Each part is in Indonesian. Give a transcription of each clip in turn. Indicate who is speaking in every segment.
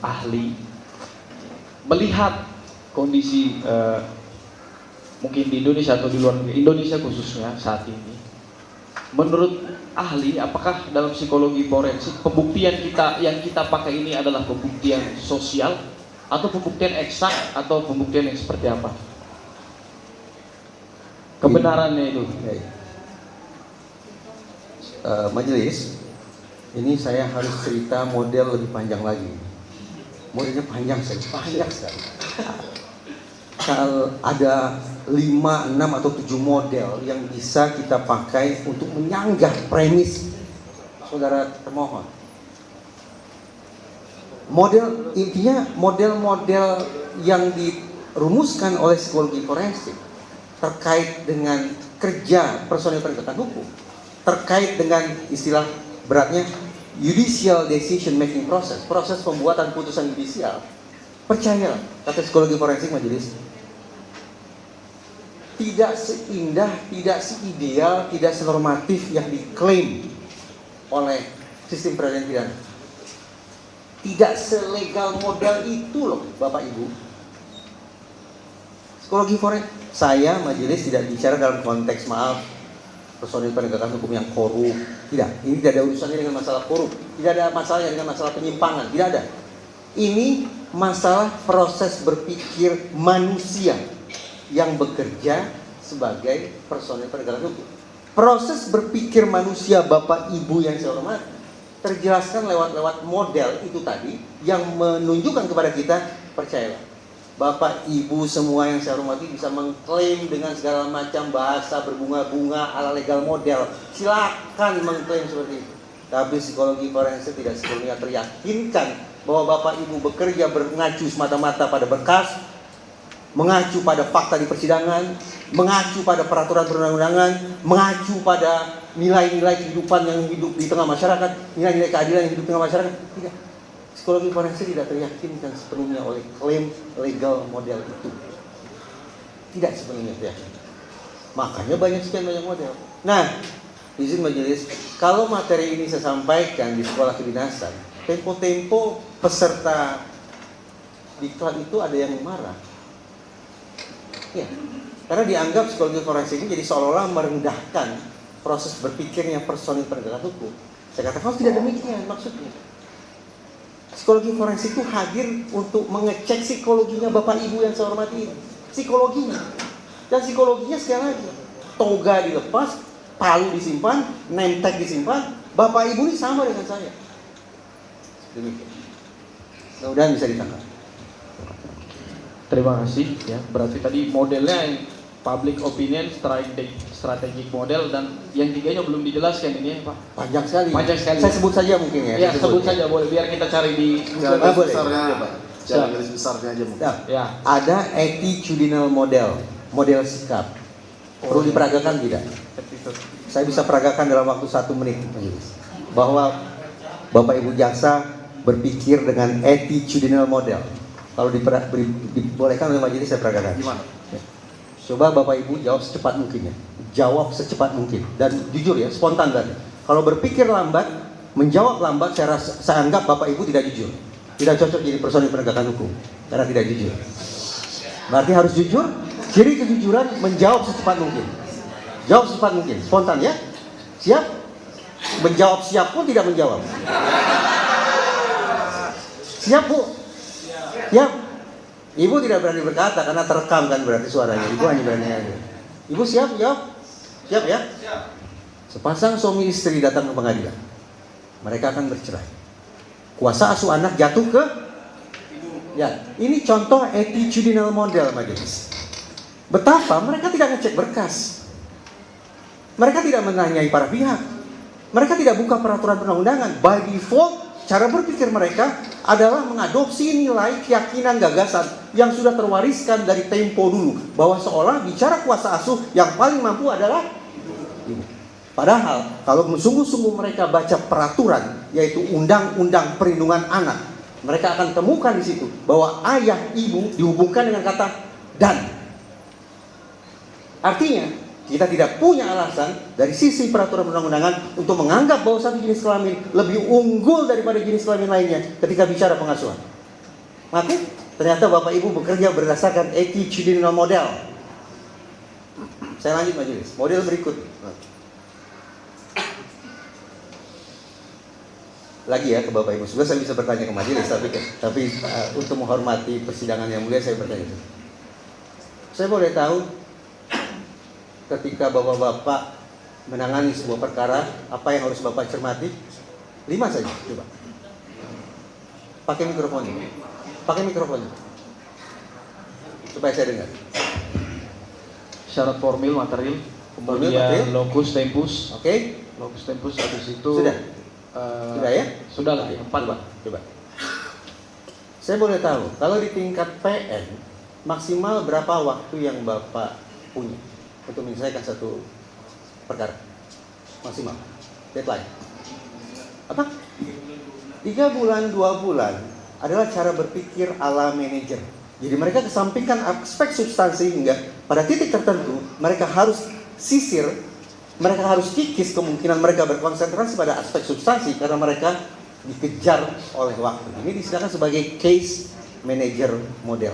Speaker 1: ahli melihat kondisi mungkin di Indonesia atau di luar Indonesia khususnya saat ini, menurut ahli, apakah dalam psikologi forensik pembuktian yang kita pakai ini adalah pembuktian sosial atau pembuktian eksak atau pembuktian yang seperti apa? Kebenarannya itu.
Speaker 2: Majelis, ini saya harus cerita model lebih panjang lagi. Modelnya panjang sekali. Kalau ada 5, 6 atau 7 model yang bisa kita pakai untuk menyanggah premis saudara termohon. Intinya model-model yang dirumuskan oleh psikologi forensik terkait dengan kerja personil penegakan hukum, terkait dengan istilah beratnya judicial decision making process, proses pembuatan putusan judicial. Percayalah, kata psikologi forensik majelis, tidak seindah, tidak seideal, tidak senormatif yang diklaim oleh sistem peradilan pidana. Tidak selegal model itu loh Bapak Ibu. Psikologi forensik, saya majelis tidak bicara dalam konteks personil penegakan hukum yang korup. Tidak, ini tidak ada urusannya dengan masalah korup. Tidak ada masalahnya dengan masalah penyimpangan. Tidak ada. Ini masalah proses berpikir manusia yang bekerja sebagai personil penegakan hukum. Proses berpikir manusia Bapak Ibu yang saya hormati terjelaskan lewat model itu tadi yang menunjukkan kepada kita, percayalah, Bapak Ibu semua yang saya hormati bisa mengklaim dengan segala macam bahasa berbunga-bunga ala legal model. Silakan mengklaim seperti itu. Tapi psikologi forensik tidak sepenuhnya teryakinkan bahwa Bapak Ibu bekerja mengacu semata-mata pada berkas, mengacu pada fakta di persidangan, mengacu pada peraturan perundang-undangan, mengacu pada nilai-nilai kehidupan yang hidup di tengah masyarakat, nilai-nilai keadilan yang hidup di tengah masyarakat. Tidak. Psikologi forensik tidak teryakinkan sepenuhnya oleh klaim legal model itu. Tidak sepenuhnya teryakinkan. Makanya banyak model. Nah, izin majelis, kalau materi ini saya sampaikan di sekolah kedinasan, tempo-tempo peserta diklat itu ada yang marah. Ya, karena dianggap psikologi forensik ini jadi seolah-olah merendahkan proses berpikirnya personil penegakan hukum. Saya katakan tidak demikian maksudnya. Psikologi forensik itu hadir untuk mengecek psikologinya Bapak Ibu yang saya hormati. Psikologinya. Dan psikologinya sekali lagi, toga dilepas, palu disimpan, name tag disimpan. Bapak Ibu ini sama dengan saya. Demikian. Mudah-mudahan bisa ditangkap.
Speaker 1: Terima kasih ya. Berarti tadi modelnya yang public opinion, strategic model, dan yang tiganya belum dijelaskan ini ya Pak.
Speaker 2: Panjang sekali.
Speaker 1: Panjang sekali.
Speaker 2: Saya sebut saja mungkin ya.
Speaker 1: Ya, sebut saja boleh, biar kita cari di
Speaker 3: Secara garis besarnya aja Pak. Secara
Speaker 1: Siap.
Speaker 3: garis besarnya aja mungkin.
Speaker 1: Ya.
Speaker 2: Ada attitudinal model sikap. Perlu diperagakan tidak? Saya bisa peragakan dalam waktu 1 menit. Bahwa Bapak Ibu jaksa berpikir dengan attitudinal model. Kalau dibolehkan oleh majelis saya peragakan.
Speaker 3: Gimana?
Speaker 2: Coba Bapak Ibu jawab secepat mungkin ya. Jawab secepat mungkin. Dan jujur ya, spontan tadi. Kalau berpikir lambat, menjawab lambat, saya anggap Bapak Ibu tidak jujur. Tidak cocok jadi personil penegakan hukum. Karena tidak jujur. Berarti harus jujur. Ciri kejujuran menjawab secepat mungkin. Jawab secepat mungkin. Spontan ya. Siap? Menjawab siap pun tidak menjawab. Siap Bu? Siap? Ibu tidak berani berkata karena terekam kan berarti suaranya. Ibu hanya berani aja. Ibu siap jawab? Siap ya? Siap. Sepasang suami istri datang ke pengadilan. Mereka akan bercerai. Kuasa asuh anak jatuh ke ibu. Ya, ini contoh attitudinal model majelis. Betapa mereka tidak ngecek berkas. Mereka tidak menanyai para pihak. Mereka tidak buka peraturan perundang-undangan. By default, cara berpikir mereka adalah mengadopsi nilai keyakinan gagasan yang sudah terwariskan dari tempo dulu, bahwa seolah bicara kuasa asuh yang paling mampu adalah ibu. Padahal kalau sungguh-sungguh mereka baca peraturan, yaitu Undang-Undang Perlindungan Anak, mereka akan temukan di situ bahwa ayah ibu dihubungkan dengan kata dan. Artinya kita tidak punya alasan dari sisi peraturan perundang-undangan untuk menganggap bahwa satu jenis kelamin lebih unggul daripada jenis kelamin lainnya ketika bicara pengasuhan. Maka ternyata Bapak Ibu bekerja berdasarkan attitudinal model. Saya lanjut majelis. Model berikut. Lagi ya ke Bapak Ibu. Sebenarnya saya bisa bertanya ke majelis, tapi untuk menghormati persidangan yang mulia saya bertanya. Saya boleh tahu ketika Bapak-bapak menangani sebuah perkara, apa yang harus Bapak cermati? 5 saja, coba. Pakai mikrofonnya. Pakai mikrofonnya. Supaya saya dengar.
Speaker 1: Syarat formil material,
Speaker 2: Formil,
Speaker 1: kemudian
Speaker 2: material.
Speaker 1: locus tempus,
Speaker 2: Oke?
Speaker 1: locus tempus habis itu
Speaker 2: Sudah? Sudah ya?
Speaker 1: Sudah lah, 4
Speaker 2: Coba,
Speaker 1: lah.
Speaker 2: coba. Saya boleh tahu, kalau di tingkat PN, maksimal berapa waktu yang Bapak punya untuk menyelesaikan satu perkara? Maksimal. Deadline. Apa? 3 bulan, 2 bulan adalah cara berpikir ala manajer. Jadi mereka kesampingkan aspek substansi hingga pada titik tertentu mereka harus sisir, mereka harus kikis kemungkinan mereka berkonsentrasi pada aspek substansi karena mereka dikejar oleh waktu. Ini disediakan sebagai case manager model.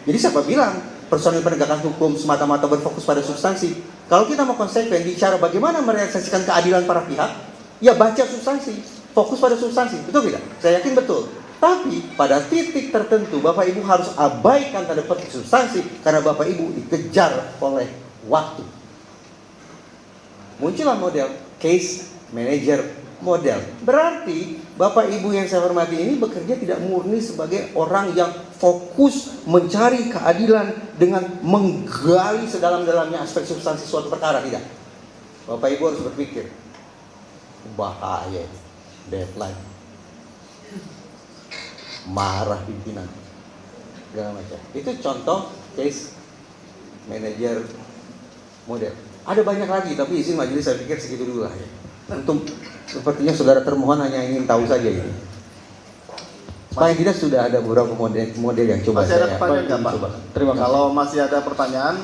Speaker 2: Jadi siapa bilang personil penegakan hukum semata-mata berfokus pada substansi? Kalau kita mau konsekuen bicara bagaimana merealisasikan keadilan para pihak, ya baca substansi, fokus pada substansi, betul tidak? Saya yakin betul. Tapi pada titik tertentu Bapak Ibu harus abaikan tanda petik substansi karena Bapak Ibu dikejar oleh waktu. Muncullah model case manager model. Berarti Bapak Ibu yang saya hormati ini bekerja tidak murni sebagai orang yang fokus mencari keadilan dengan menggali sedalam-dalamnya aspek substansi suatu perkara, tidak. Bapak Ibu harus berpikir, bahaya ini, deadline, marah pimpinan, segala macam. Itu contoh case manager model. Ada banyak lagi, tapi izin majelis saya pikir segitu dulu lah ya. Untuk sepertinya saudara termohon hanya ingin tahu saja ini. Supaya tidak sudah ada beberapa model yang coba
Speaker 3: Masih ada
Speaker 2: saya
Speaker 3: pertanyaan nggak, Pak?
Speaker 2: coba.
Speaker 1: Terima kasih.
Speaker 3: Kalau masih ada pertanyaan,